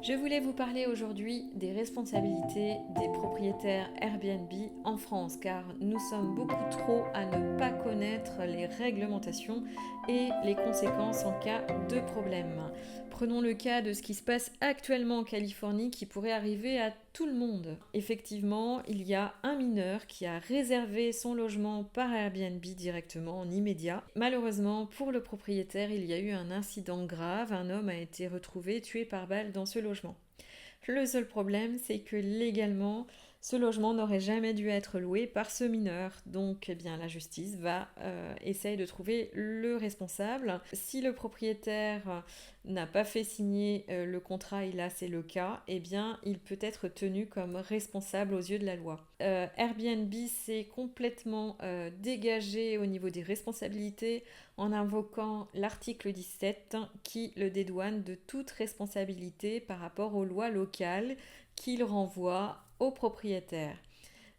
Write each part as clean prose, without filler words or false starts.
Je voulais vous parler aujourd'hui des responsabilités des propriétaires Airbnb en France, car nous sommes beaucoup trop à ne pas connaître les réglementations et les conséquences en cas de problème. Prenons le cas de ce qui se passe actuellement en Californie qui pourrait arriver à tout le monde. Effectivement, il y a un mineur qui a réservé son logement par Airbnb directement en immédiat. Malheureusement, pour le propriétaire, il y a eu un incident grave. Un homme a été retrouvé tué par balle dans ce logement. Le seul problème, c'est que légalement, ce logement n'aurait jamais dû être loué par ce mineur. Donc, eh bien, la justice va essayer de trouver le responsable. Si le propriétaire n'a pas fait signer le contrat, et là c'est le cas, eh bien, il peut être tenu comme responsable aux yeux de la loi. Airbnb s'est complètement dégagé au niveau des responsabilités en invoquant l'article 17 qui le dédouane de toute responsabilité par rapport aux lois locales qu'il renvoie aux propriétaires.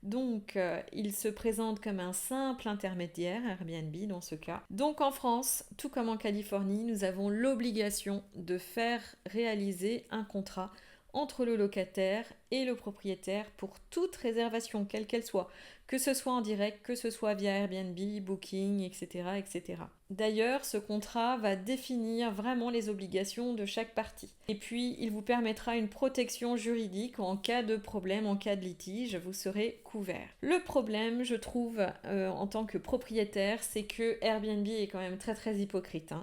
Donc, il se présente comme un simple intermédiaire, Airbnb dans ce cas. Donc en France, tout comme en Californie, nous avons l'obligation de faire réaliser un contrat entre le locataire et le propriétaire pour toute réservation, quelle qu'elle soit, que ce soit en direct, que ce soit via Airbnb, Booking, etc., etc. D'ailleurs, ce contrat va définir vraiment les obligations de chaque partie. Et puis, il vous permettra une protection juridique en cas de problème, en cas de litige, vous serez couvert. Le problème, je trouve, en tant que propriétaire, c'est que Airbnb est quand même très très hypocrite.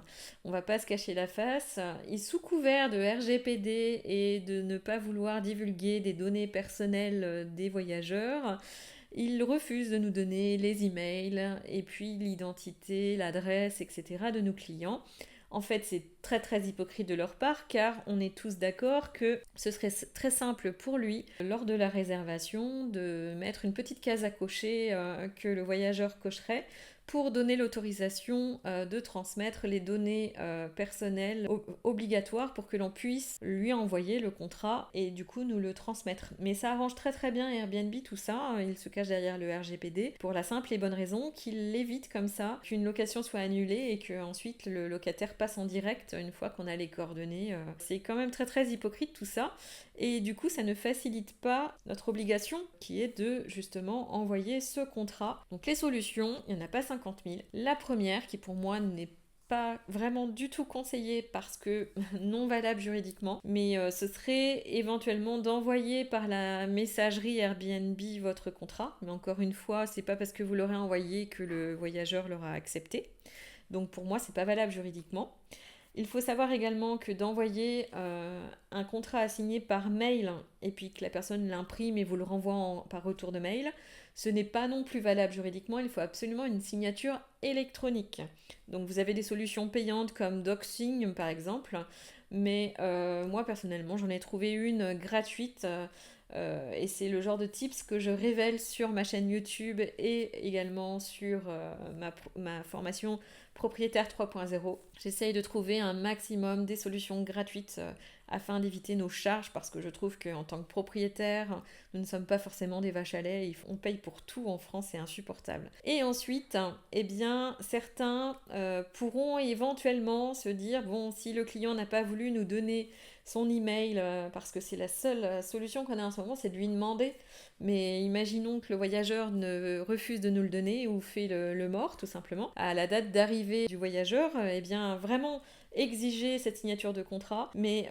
On va pas se cacher la face. Il, sous couvert de RGPD et de ne pas vouloir divulguer des données personnelles des voyageurs, il refuse de nous donner les emails et puis l'identité, l'adresse, etc. de nos clients. En fait, c'est très très hypocrite de leur part car on est tous d'accord que ce serait très simple pour lui, lors de la réservation, de mettre une petite case à cocher que le voyageur cocherait pour donner l'autorisation de transmettre les données personnelles obligatoires pour que l'on puisse lui envoyer le contrat et du coup nous le transmettre. Mais ça arrange très très bien Airbnb tout ça, il se cache derrière le RGPD pour la simple et bonne raison qu'il évite comme ça qu'une location soit annulée et que ensuite le locataire passe en direct une fois qu'on a les coordonnées. C'est quand même très très hypocrite tout ça et du coup ça ne facilite pas notre obligation qui est de justement envoyer ce contrat. Donc les solutions, il n'y en a pas 50 000. La première qui pour moi n'est pas vraiment du tout conseillée parce que non valable juridiquement, mais ce serait éventuellement d'envoyer par la messagerie Airbnb votre contrat. Mais encore une fois, c'est pas parce que vous l'aurez envoyé que le voyageur l'aura accepté. Donc pour moi, c'est pas valable juridiquement. Il faut savoir également que d'envoyer un contrat à signer par mail et puis que la personne l'imprime et vous le renvoie par retour de mail, ce n'est pas non plus valable juridiquement, il faut absolument une signature électronique. Donc vous avez des solutions payantes comme DocSign par exemple, mais moi personnellement j'en ai trouvé une gratuite et c'est le genre de tips que je révèle sur ma chaîne YouTube et également sur ma formation propriétaire 3.0. J'essaye de trouver un maximum des solutions gratuites afin d'éviter nos charges parce que je trouve qu'en tant que propriétaire, nous ne sommes pas forcément des vaches à lait, on paye pour tout en France, c'est insupportable. Et ensuite, eh bien, certains pourront éventuellement se dire, bon, si le client n'a pas voulu nous donner son email parce que c'est la seule solution qu'on a en ce moment, c'est de lui demander. Mais imaginons que le voyageur ne refuse de nous le donner ou fait le mort tout simplement. À la date d'arrivée du voyageur, eh bien vraiment exiger cette signature de contrat. Mais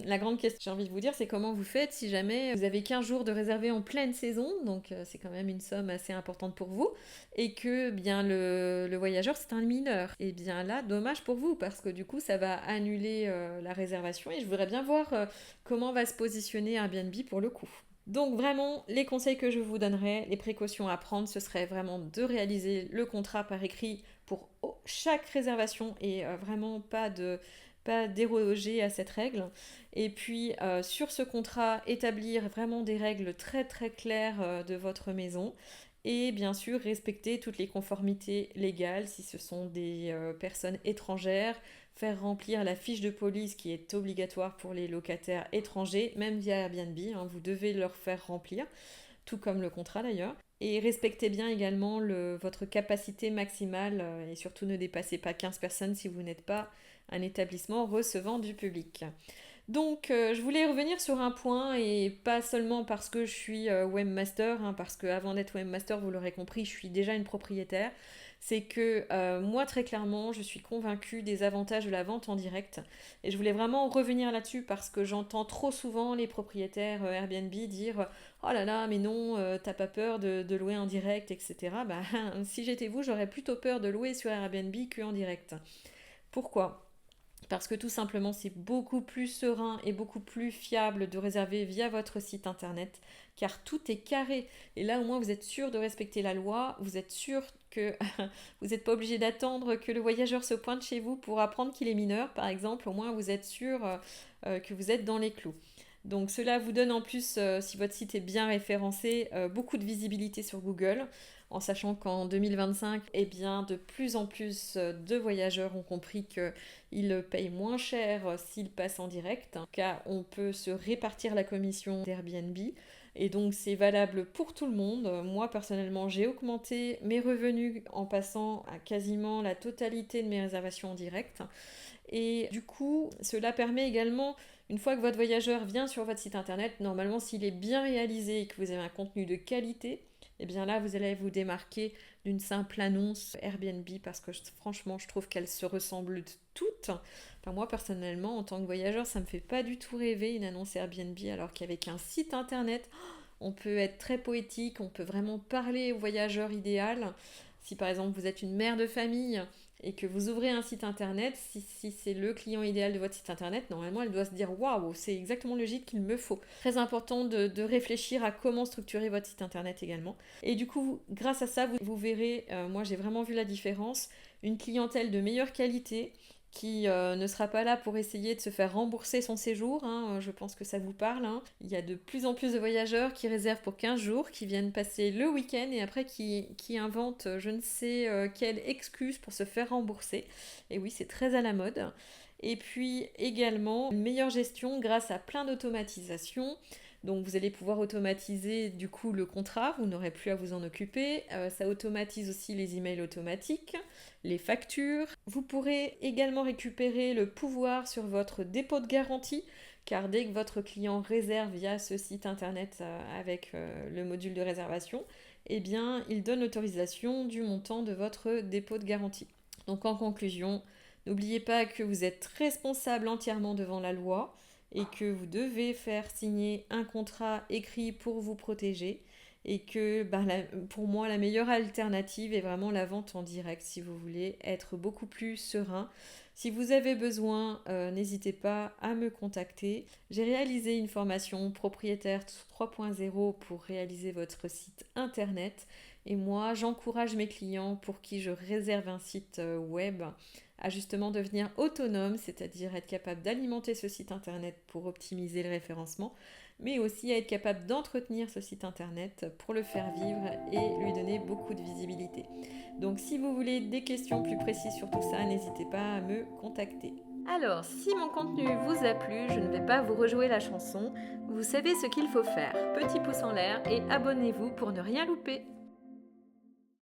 la grande question, j'ai envie de vous dire, c'est comment vous faites si jamais vous avez 15 jours de réservé en pleine saison, donc c'est quand même une somme assez importante pour vous, et que bien le voyageur c'est un mineur. Et bien là, dommage pour vous, parce que du coup ça va annuler la réservation et je voudrais bien voir comment va se positionner Airbnb pour le coup. Donc vraiment, les conseils que je vous donnerais, les précautions à prendre, ce serait vraiment de réaliser le contrat par écrit pour chaque réservation et vraiment pas déroger à cette règle. Et puis sur ce contrat, établir vraiment des règles très très claires de votre maison. Et bien sûr, respecter toutes les conformités légales si ce sont des personnes étrangères, faire remplir la fiche de police qui est obligatoire pour les locataires étrangers, même via Airbnb, vous devez leur faire remplir, tout comme le contrat d'ailleurs. Et respectez bien également votre capacité maximale et surtout ne dépassez pas 15 personnes si vous n'êtes pas un établissement recevant du public. Donc, je voulais revenir sur un point, et pas seulement parce que je suis webmaster, hein, parce qu'avant d'être webmaster, vous l'aurez compris, je suis déjà une propriétaire. C'est que moi, très clairement, je suis convaincue des avantages de la vente en direct. Et je voulais vraiment revenir là-dessus parce que j'entends trop souvent les propriétaires Airbnb dire oh là là, mais non, t'as pas peur de louer en direct, etc. Bah, si j'étais vous, j'aurais plutôt peur de louer sur Airbnb qu'en direct. Pourquoi? Parce que tout simplement, c'est beaucoup plus serein et beaucoup plus fiable de réserver via votre site internet, car tout est carré. Et là, au moins, vous êtes sûr de respecter la loi, vous êtes sûr que vous n'êtes pas obligé d'attendre que le voyageur se pointe chez vous pour apprendre qu'il est mineur, par exemple. Au moins, vous êtes sûr que vous êtes dans les clous. Donc cela vous donne en plus, si votre site est bien référencé, beaucoup de visibilité sur Google, en sachant qu'en 2025, eh bien, de plus en plus de voyageurs ont compris qu'ils payent moins cher s'ils passent en direct, hein, car on peut se répartir la commission d'Airbnb. Et donc c'est valable pour tout le monde. Moi personnellement, j'ai augmenté mes revenus en passant à quasiment la totalité de mes réservations en direct. Et du coup, cela permet également, une fois que votre voyageur vient sur votre site internet, normalement s'il est bien réalisé et que vous avez un contenu de qualité, et bien là vous allez vous démarquer d'une simple annonce Airbnb, parce que franchement je trouve qu'elles se ressemblent toutes. Enfin, moi personnellement, en tant que voyageur, ça me fait pas du tout rêver une annonce Airbnb, alors qu'avec un site internet, on peut être très poétique, on peut vraiment parler au voyageur idéal. Si par exemple vous êtes une mère de famille et que vous ouvrez un site internet, si c'est le client idéal de votre site internet, normalement elle doit se dire waouh, c'est exactement le gîte qu'il me faut. Très important de réfléchir à comment structurer votre site internet également. Et du coup, grâce à ça, vous verrez, moi j'ai vraiment vu la différence, une clientèle de meilleure qualité qui ne sera pas là pour essayer de se faire rembourser son séjour, hein. Je pense que ça vous parle, hein. Il y a de plus en plus de voyageurs qui réservent pour 15 jours, qui viennent passer le week-end et après qui inventent je ne sais quelle excuse pour se faire rembourser. Et oui, c'est très à la mode. Et puis également une meilleure gestion grâce à plein d'automatisation. Donc vous allez pouvoir automatiser du coup le contrat, vous n'aurez plus à vous en occuper. Ça automatise aussi les emails automatiques, les factures. Vous pourrez également récupérer le pouvoir sur votre dépôt de garantie, car dès que votre client réserve via ce site internet avec le module de réservation, eh bien il donne l'autorisation du montant de votre dépôt de garantie. Donc en conclusion, n'oubliez pas que vous êtes responsable entièrement devant la loi et que vous devez faire signer un contrat écrit pour vous protéger, et que pour moi la meilleure alternative est vraiment la vente en direct si vous voulez être beaucoup plus serein. Si vous avez besoin, n'hésitez pas à me contacter. J'ai réalisé une formation propriétaire 3.0 pour réaliser votre site internet, et moi j'encourage mes clients pour qui je réserve un site web à justement devenir autonome, c'est-à-dire être capable d'alimenter ce site internet pour optimiser le référencement, mais aussi à être capable d'entretenir ce site internet pour le faire vivre et lui donner beaucoup de visibilité. Donc si vous voulez des questions plus précises sur tout ça, n'hésitez pas à me contacter. Alors, si mon contenu vous a plu, je ne vais pas vous rejouer la chanson. Vous savez ce qu'il faut faire. Petit pouce en l'air et abonnez-vous pour ne rien louper.